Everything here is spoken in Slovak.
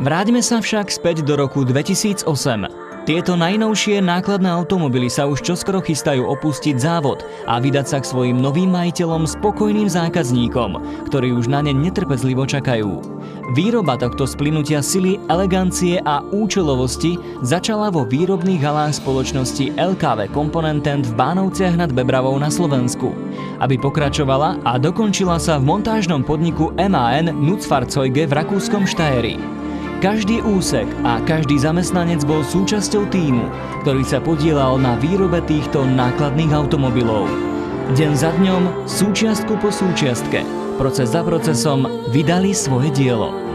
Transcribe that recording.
Vráťme sa však späť do roku 2008. Tieto najnovšie nákladné automobily sa už čoskoro chystajú opustiť závod a vydať sa k svojim novým majiteľom spokojným zákazníkom, ktorí už na ne netrpezlivo čakajú. Výroba tohto splynutia sily, elegancie a účelovosti začala vo výrobných halách spoločnosti LKW Komponenten v Bánovciach nad Bebravou na Slovensku, aby pokračovala a dokončila sa v montážnom podniku MAN Nutzfahrzeuge v rakúskom Štajeri. Každý úsek a každý zamestnanec bol súčasťou tímu, ktorý sa podieľal na výrobe týchto nákladných automobilov. Deň za dňom, súčiastku po súčiastke, proces za procesom vydali svoje dielo.